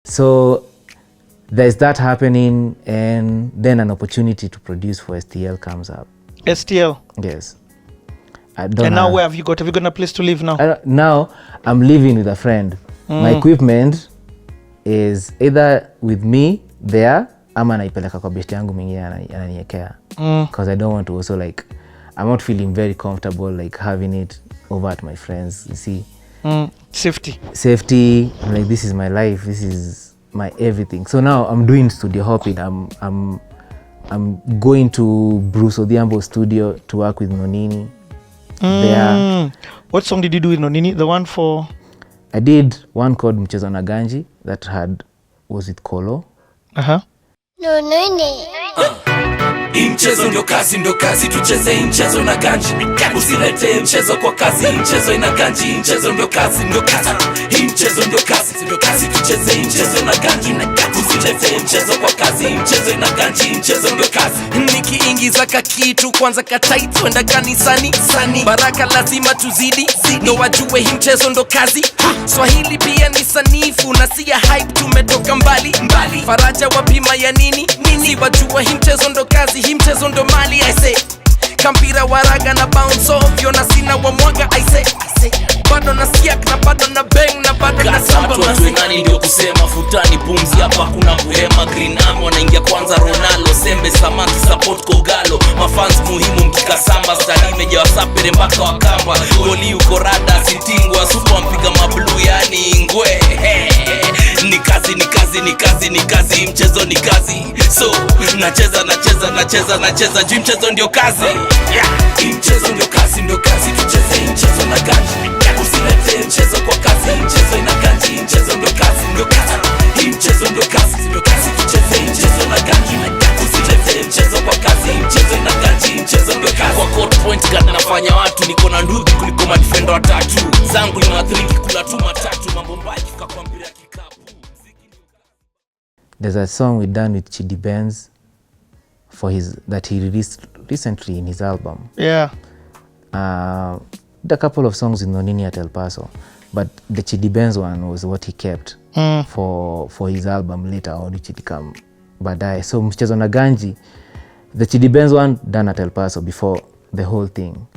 So there's that happening, and then an opportunity to produce for STL comes up. STL? Yes. And now where have you got? Have you got a place to live now? Now I'm living with a friend. My equipment is either with me there ama naipeleka kwa besti yangu mwingine ananiekea. Because I don't want to also like, I'm not feeling very comfortable like having it over at my friends, you see. Safety, like this is my life, this is my everything. So now I'm doing studio hopping. I'm going to Bruce Odhiambo's studio to work with Nonini. There. What song did you do with Nonini? The one for? I did one called Mchezo na Ganji that was with Kolo. Nonini. Mchezo ndio kazi tucheze mchezo na ganji. Usilete mchezo kwa kazi, mchezo ina ganji. Mchezo ndio kazi. Mchezo ndio kazi tucheze mchezo na ganji. Usilete mchezo kwa kazi, mchezo ina ganji. Mchezo ndio kazi. Nikiingiza kitu kwanza tight wenda kanisani. Baraka lazima tuzidi. Ndo wajue hii mchezo ndo kazi. Swahili pia ni sanifu na si ya hype, tumetoka mbali. Faraja wapima ya nini wajua hii mchezo ndo kazi, hii mchezo ndo mali. I say kampira waraga na bounce off yo na sina wa mwaga. I say bado na siak na bado na bang na bado na samba. Watu nani ndio kusema futani pumzi hapa kuna kuhema. Green Arm wanaingia kwanza Ronaldo sembe samaki support Kogalo. Mafans muhimu mkika samba stani imejawa sapere mpaka wakamba. Goli uko rada sitingwa super mpiga mablu yani ngwe. Ni kazi mchezo ni kazi. So nacheza juu mchezo ndio kazi. Mchezo ndio kazi tucheze mchezo na ganji. Usilete mchezo kwa kazi, mchezo ina ganji. Mchezo ndio kazi. Mchezo ndio kazi tucheze mchezo na ganji. Usilete mchezo kwa kazi, mchezo ina ganji. Mchezo ndio kazi. Kwa court point gani nafanya watu niko na ndugu kuliko madefender watatu. Zangu ni matriki kula tu matatu mambo mbaya kwa mpira kikapu. There's a song we done with Chidi Benz that he released recently in his album. Yeah. Did a couple of songs with Nonini at El Paso, but the Chidi Benz one was what he kept for his album later on, which it come baadaye. So Mchezo na Ganji, the Chidi Benz one done at El Paso before the whole thing.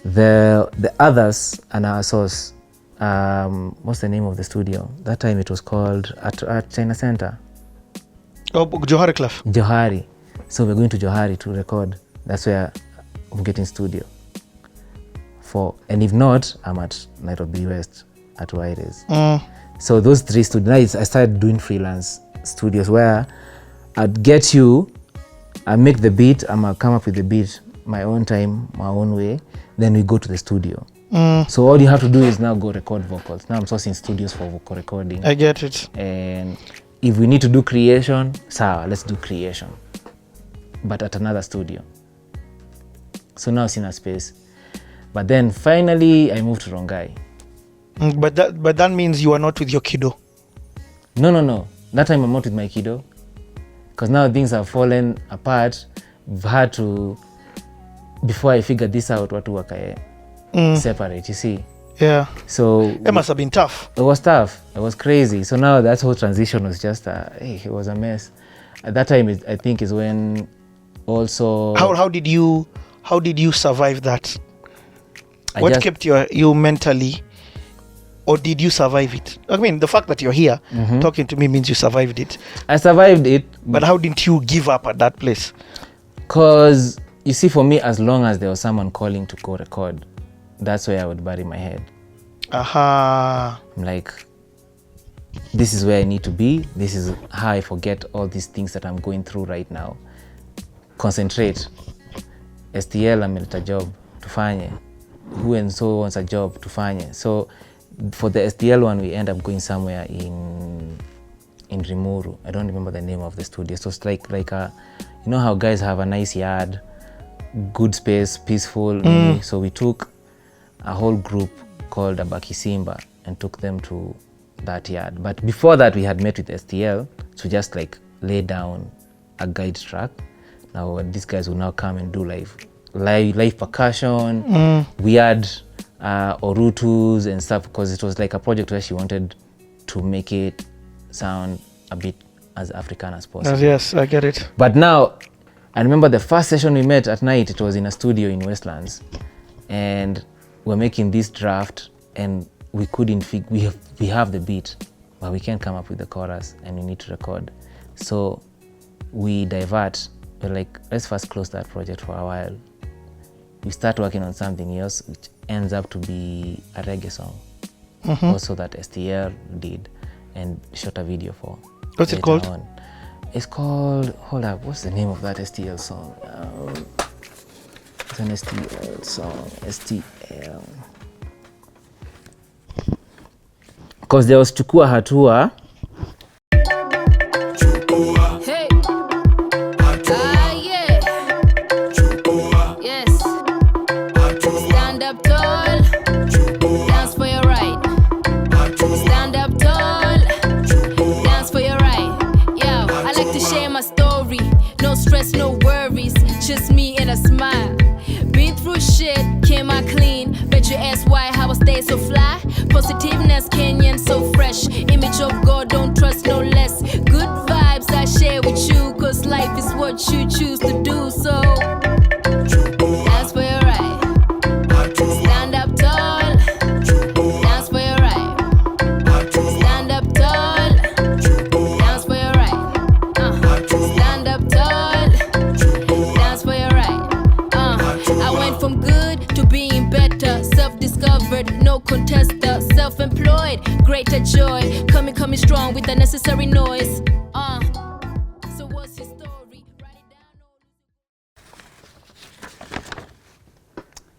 The others and our source, what's the name of the studio? That time it was called at China Center. Oh, Johari Club. Johari. So we're going to Johari to record. That's where I'm getting studio. And if not, I'm at Nairobi West at Airwaves. So those three studios, I started doing freelance studios where I'd get you, I make the beat, I'll come up with the beat my own time, my own way, then we go to the studio. So all you have to do is now go record vocals. Now I'm sourcing studios for vocal recording. I get it. And if we need to do creation, sawa, let's do creation. But at another studio. So now it's in a space. But then finally I moved to Rongai. But that means you are not with your kiddo. No. That time I'm not with my kiddo. Because now things have fallen apart. I've had to, before I figured this out, watu wakae separate, you see. Yeah. So it must have been tough. It was tough. It was crazy. So now that whole transition was just it was a mess. At that time, I think is when also. How did you survive that? What kept you mentally, or did you survive it? I mean, the fact that you're here talking to me means you survived it. I survived it. But how didn't you give up at that place? Because you see, for me, as long as there was someone calling to go record, that's where I would bury my head. I'm like, this is where I need to be. This is how I forget all these things that I'm going through right now. Concentrate. STL ameleta job, tufanye. Who and so wants a job, tufanye. So for the STL one, we end up going somewhere in Rimuru. I don't remember the name of the studio. So it's like a, you know how guys have a nice yard, good space, peaceful. So we took a whole group called Abaki Simba and took them to that yard. But before that, we had met with STL to just like lay down a guide track. Now these guys will now come and do live percussion, weird orutus and stuff, because it was like a project where she wanted to make it sound a bit as African as possible. Yes, I get it. But now, I remember the first session we met at night, it was in a studio in Westlands. And we're making this draft and we couldn't we have the beat, but we can't come up with the chorus and we need to record. So we divert. We're like, let's first close that project for a while. We start working on something else, which ends up to be a reggae song. Also that STL did and shot a video for. What's it called? On. It's called, hold up, what's the name of that STL song? It's an STL song, STL. Because there was Chukua Hatua. Hey. Yeah. Yes. Stand up tall. Dance for your right. Stand up tall. Dance for your right. Yo, I like to share my story. No stress, no worries. Just me and a smile. Been through shit, came out clean. Bet you ask why, how I stay so fly. Positiveness, Kenyan, so fresh. Image of God, don't trust no less. Good vibes I share with you, cause life is what you choose to do. So, dance for your right. Stand up tall. Dance for your right. Stand up tall. Dance for your right. Stand up tall. Dance for your right. I went from good to being better. Self-discovered, no contester. Self-employed, greater joy. Coming strong with the necessary noise. So what's your story? Write it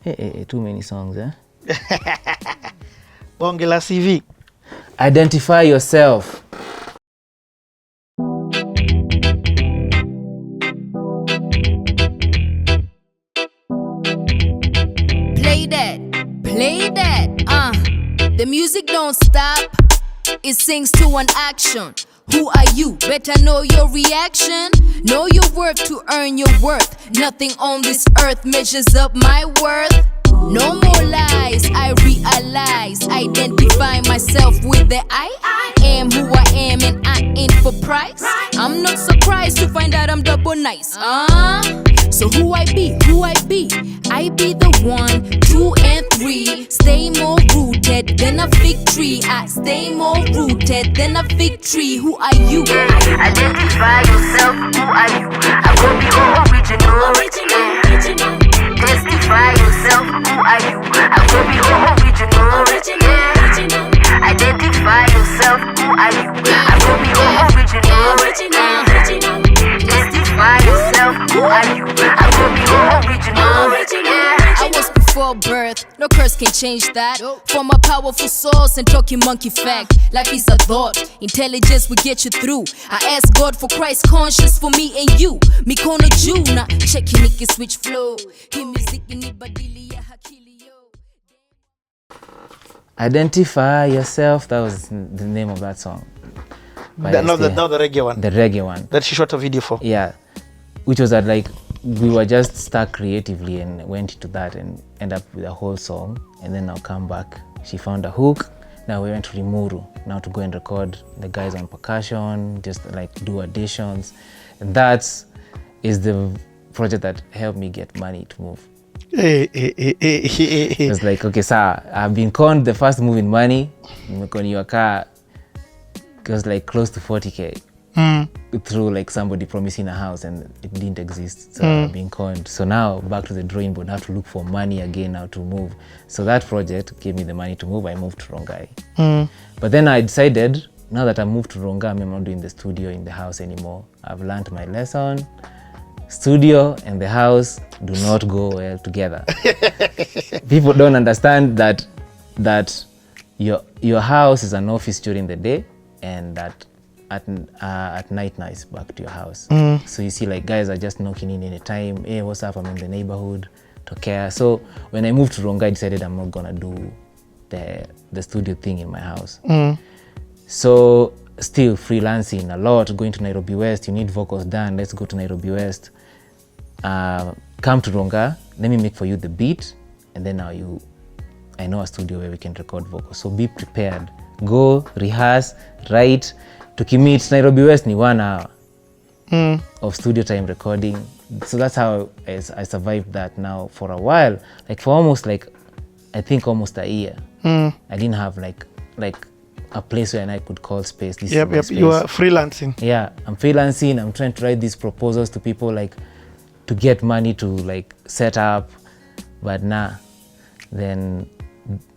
down. Hey, too many songs, eh? Bonge la CV. Identify yourself. Play that. The music don't stop. It sings to an action. Who are you? Better know your reaction. Know your worth to earn your worth. Nothing on this earth measures up my worth. No more lies, I realize. Identify myself with the I am who I am and I ain't for price. I'm not surprised to find out I'm double nice. So who I be? I be the 1, 2, and 3. Stay more rooted than a fig tree. I stay more rooted than a fig tree. Who are you? Identify yourself, who are you? I will be original. Testify yourself, who are you? I will be original. Identify yourself, who are you? I will be original. Testify yourself, who are you? I will be original. I was before birth, no curse can change that. From a powerful source and talking monkey fact. Life is a thought, intelligence will get you through. I ask God for Christ conscious for me and you. Mikono juu na cheki niki switch flow. Hii muziki ni badili ya akili yo. Identify yourself. That was the name of that song. Now the reggae one. The reggae one. That she shot a video for. Yeah. Which was that like we were just stuck creatively and went into that and end up with a whole song. And then I'll come back. She found a hook. Now we went to Rimuru now to go and record the guys on percussion, just like do additions. And that is the project that helped me get money to move. It's like, okay, sir, I've been conned the first move in money. Nimekoni your car was like close to 40K through like somebody promising a house and it didn't exist. So I've been conned. So now back to the drawing board, I have to look for money again now to move. So that project gave me the money to move. I moved to Rongai. But then I decided, now that I moved to Rongai, I'm not doing the studio in the house anymore. I've learned my lesson. Studio and the house do not go well together. People don't understand that your house is an office during the day and that at night now it's back to your house. So you see like guys are just knocking in any time. Hey, what's up? I'm in the neighborhood to care. So when I moved to Rongai, I decided I'm not gonna do the studio thing in my house. So still freelancing a lot, going to Nairobi West. You need vocals done. Let's go to Nairobi West. Come to Rongai. Let me make for you the beat, and then now I know a studio where we can record vocals. So be prepared go rehearse, write. Tukimit Nairobi West ni 1 hour of studio time recording. So that's how I survived that now for a while, like for almost like I think almost a year. I didn't have like a place where I could call space. This is my space. You are freelancing. Yeah, I'm freelancing. I'm trying to write these proposals to people, like to get money to like set up, but then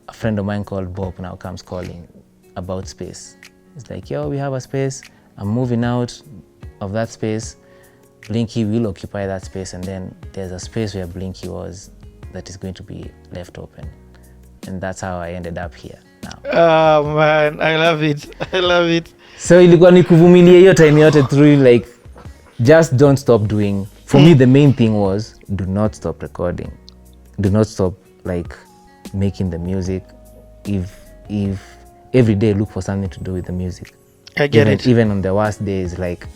a friend of mine called Bob now comes calling about space. It's like, yo, we have a space. I'm moving out of that space. Blinky will occupy that space, and then there's a space where Blinky was that is going to be left open. And that's how I ended up here now. Oh man, I love it. I love it. So ilikuwa ni kuvumilia hiyo time yote through, like just don't stop doing. For me, the main thing was do not stop recording. Do not stop like making the music. If every day look for something to do with the music. I get it. Even on the worst days, like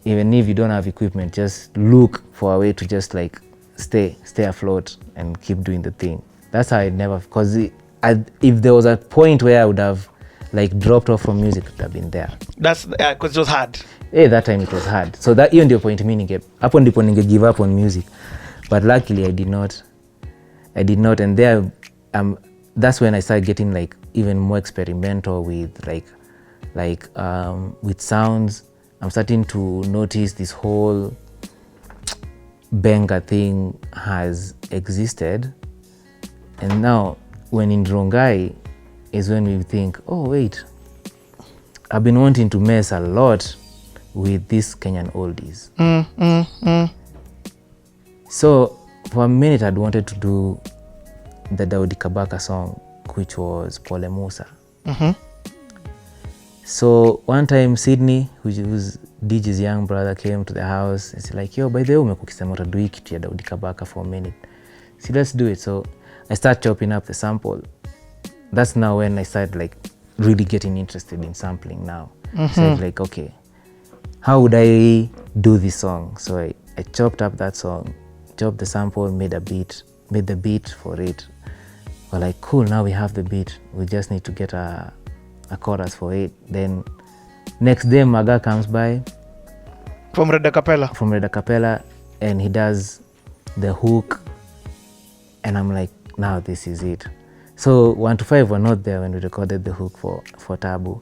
even if you don't have equipment, just look for a way to just like stay afloat and keep doing the thing. That's how I never, because if there was a point where I would have like dropped off from music, it would have been there. That's because it was hard. That time it was hard. So that hiyo ndio point mimi hapo ndipo ninge give up on music. But luckily I did not, and there that's when I started getting like even more experimental with with sounds. I'm starting to notice this whole benga thing has existed. And now when in Rongai is when we think, oh wait, I've been wanting to mess a lot with these Kenyan oldies. So for a minute I'd wanted to do the Daudi Kabaka song, which was Pole Musa. So one time Sydney, which was DJ's young brother, came to the house and said like, yo, by the way, umekukisema utadu hii kitu ya Daudi Kabaka for a minute. See, let's do it. So I start chopping up the sample. That's now when I started like really getting interested in sampling now. So like, okay, how would I do this song? So I chopped up that song, chopped the sample, made the beat for it. We're like, cool, now we have the beat. We just need to get a chorus for it. Then next day Maga comes by from Red Capella, and he does the hook, and I'm like, now this is it. So 1 to 5 were not there when we recorded the hook for Tabu.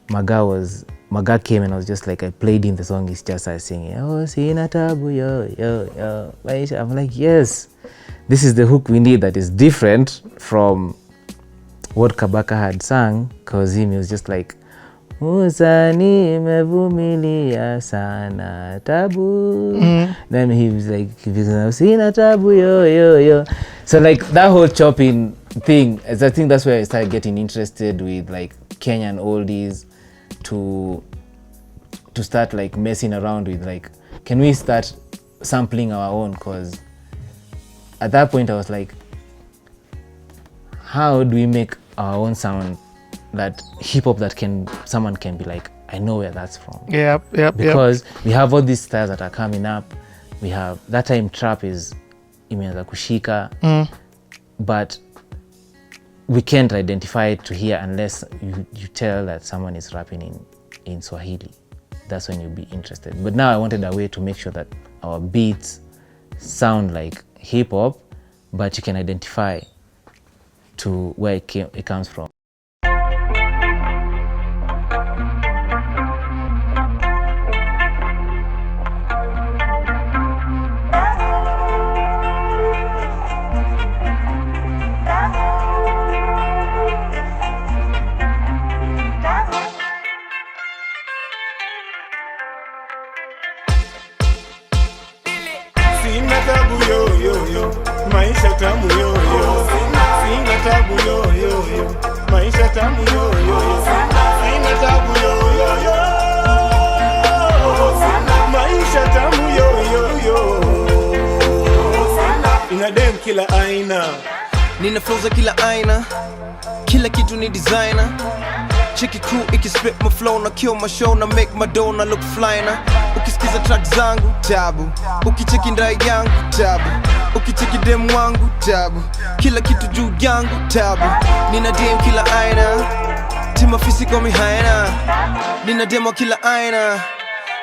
Maga came and I was just like, I played in the song, he's just singing, oh, sina tabu, yo, yo, yo. I'm like, yes, this is the hook we need that is different from what Kabaka had sung, because he was just like, Musani mevumilia sana tabu. Then he was like, sina tabu, yo, yo, yo. So like that whole chopping thing, I think that's where I started getting interested with like Kenyan oldies, to start like messing around with like, can we start sampling our own? Because at that point I was like, how do we make our own sound, that hip hop that someone can be like, I know where that's from. Because we have all these styles that are coming up. We have that time trap is imeanza kushika, but we can't identify it to hear unless you tell that someone is rapping in Swahili. That's when you'll be interested. But now I wanted a way to make sure that our beats sound like hip hop, but you can identify to where it comes from. Sina tabu yo yo yo, maisha tamu yo yo. Sina tabu yo yo yo, maisha tamu yo yo. Sina tabu yo yo yo, maisha tamu yo yo yo. Ina dem kila aina, nina flow za kila aina, kila kitu ni designer. Cheki crew ikispit my flow na kill my show na make my dough na look flyna. Ukisikiza track zangu tabu, ukicheki ndai yangu tabu, ukicheki dem wangu tabu, kila kitu juu yangu tabu. Nina DM kila aina, Tima physical me hyena. Nina demo kila aina.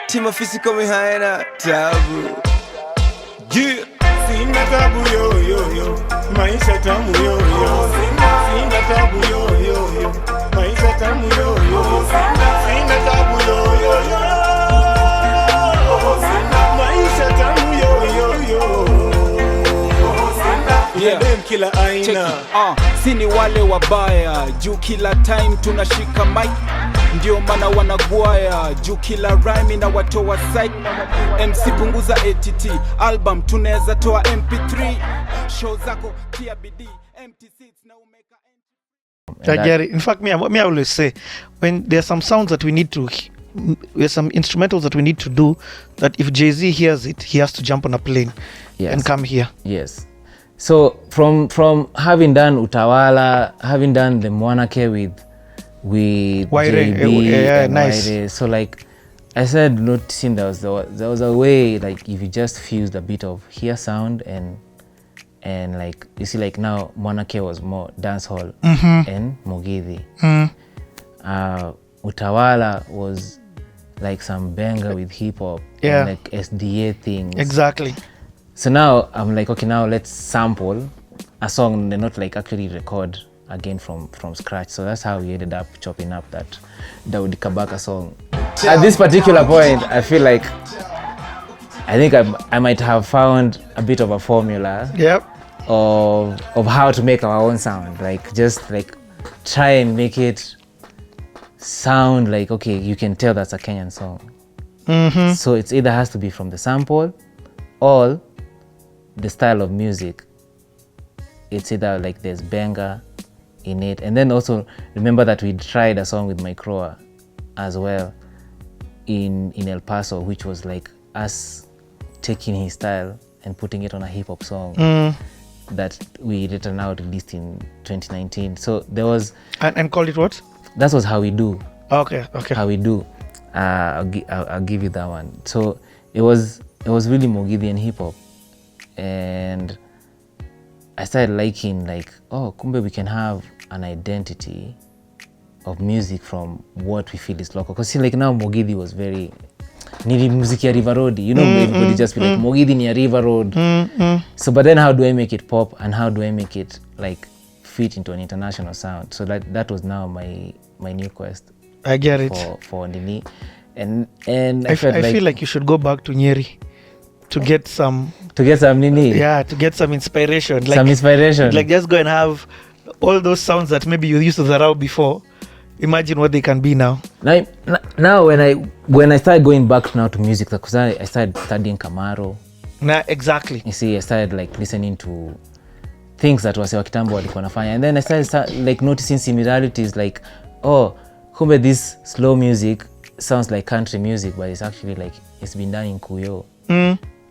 Tima physical me hyena. Tabu. Yeah. Sina tabu yo yo yo, maisha tamu yo yo. Sina tabu yo yo yo, maisha tamu yo yo. Sina tabu yo yo yo, maisha tamu yo yo yo. Yeah. Kila aina. Sini wale wabaya, juu kila time tunashika mic, ndio maana wanagwaya, juu kila rhyme na watoa psych. MC punguza ATT, album tunaweza toa MP3, show zako tia bidii, empty seats na umeka. I get it. In fact, me I always say, when there's some sounds that we need to, there's some instrumentals that we need to do, that if Jay-Z hears it, he has to jump on a plane and come here. Yes. So from having done Utawala, having done the Mwanake with JB and nice. Waire, so like I said, noticing there was a way, like if you just fused a bit of here sound and like you see, like now Mwanake was more dancehall and Mugithi. Utawala was like some banger with hip hop and like SDA things. Exactly. So now I'm like, okay, now let's sample a song and not like actually record again from scratch. So that's how we ended up chopping up that Daudi Kabaka song. At this particular point, I feel like I think I might have found a bit of a formula of how to make our own sound. Like just like try and make it sound like, okay, you can tell that's a Kenyan song. So it's either has to be from the sample or the style of music. It's either like there's banger in it. And then also remember that we tried a song with Microa as well in El Paso, which was like us taking his style and putting it on a hip hop song that we later now released in 2019. So there was and called it what? That was How We Do. Okay. How We Do. I'll give you that one. So it was really Mugithi and hip hop. And I started liking like, oh, kumbe we can have an identity of music from what we feel is local. Because see, like now Mugithi was very ni music ya River Road, you know, everybody just be like Mugithi ni ya River Road. So but then how do I make it pop and how do I make it like fit into an international sound? So that was now my new quest. I get it. For Dillie. And I feel like you should go back to Nyeri to get some nini. Yeah, to get some inspiration. Like, some inspiration. Like just go and have all those sounds that maybe you used to zarau before. Imagine what they can be now. Now when I started going back now to music, because I started studying Kamaro. Exactly. You see, I started like listening to things that wase wa kitambo walikuwa nafanya, and then I started like noticing similarities, like, oh, kumbe this slow music sounds like country music, but it's actually like it's been done in Kuyo.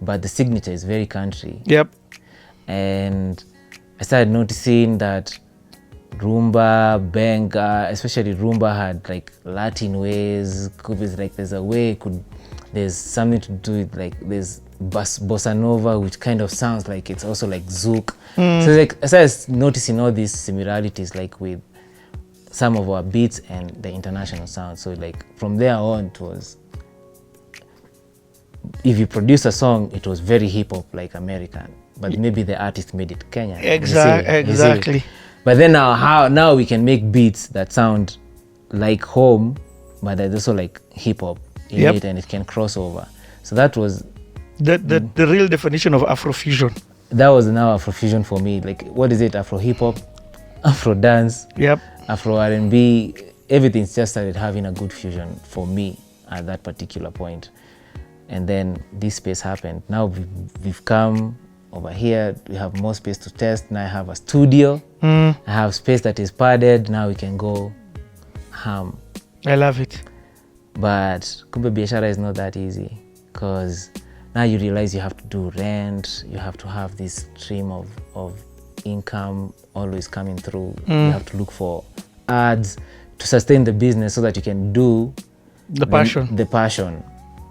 But the signature is very country. Yep. And I started noticing that rumba, benga, especially rumba had like Latin ways. Like there's something to do with like there's bossa nova, which kind of sounds like it's also like zouk. So like I started noticing all these similarities like with some of our beats and the international sound. So like from there on it was, if you produce a song, it was very hip hop like American, but maybe the artist made it Kenyan. Exactly. But then now we can make beats that sound like home, but there's also like hip hop in it, and it can cross over. So that was the real definition of Afro-fusion. That was now Afro-fusion for me. Like, what is it? Afro hip hop, Afro dance, Afro R&B. Everything's just started having a good fusion for me at that particular point. And then this space happened. Now we've come over here, we have more space to test. Now I have a studio. I have space that is padded. Now we can go ham. I love it. But kumbe biashara is not that easy, because now you realize you have to do rent, you have to have this stream of income always coming through. You have to look for ads to sustain the business so that you can do the passion.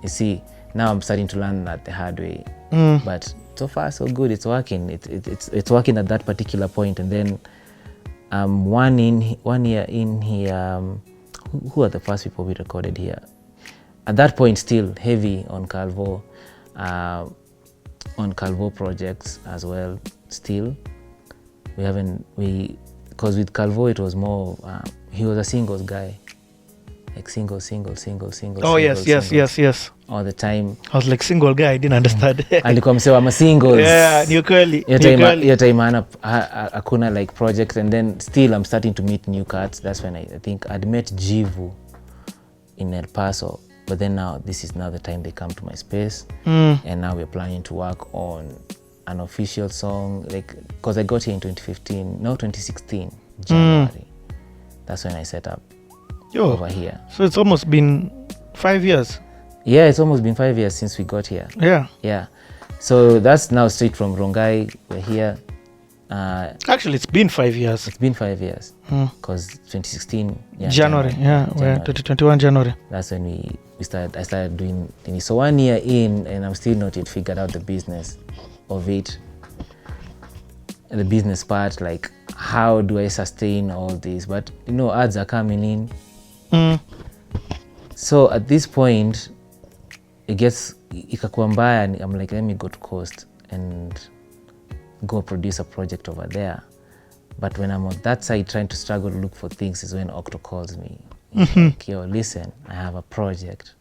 You see, now I'm starting to learn that the hard way. But so far so good, it's working. It's working at that particular point. And then 1 year in here, who are the first people we recorded here? At that point, still heavy on Calvo projects as well. Still, because with Calvo it was more, he was a singles guy, like single. Oh, yes. All the time. I was like, single guy, I didn't understand. Alikuwa msewa ma singles. Yeah, ni kweli. Your time hakuna like project, and then still I'm starting to meet new cats. That's when I think I'd met Jivu in El Paso, but then now this is now the time they come to my space, and now we're planning to work on an official song, like, because I got here in 2016 January. That's when I set up over here. So it's almost been 5 years. Yeah, it's almost been 5 years since we got here. Yeah. So that's now straight from Rongai. We're here. Actually, it's been 5 years. It's been 5 years. Because 2016 January. We're 2021 January. That's when I started doing things. So 1 year in, and I'm still not yet figured out the business of it. The business part, like, how do I sustain all this? But ads are coming in. So at this point, ikakuwa mbaya, and I'm like, let me go to Coast and go produce a project over there. But when I'm on that side trying to struggle to look for things is when Octo calls me. Like, yo, listen, I have a project.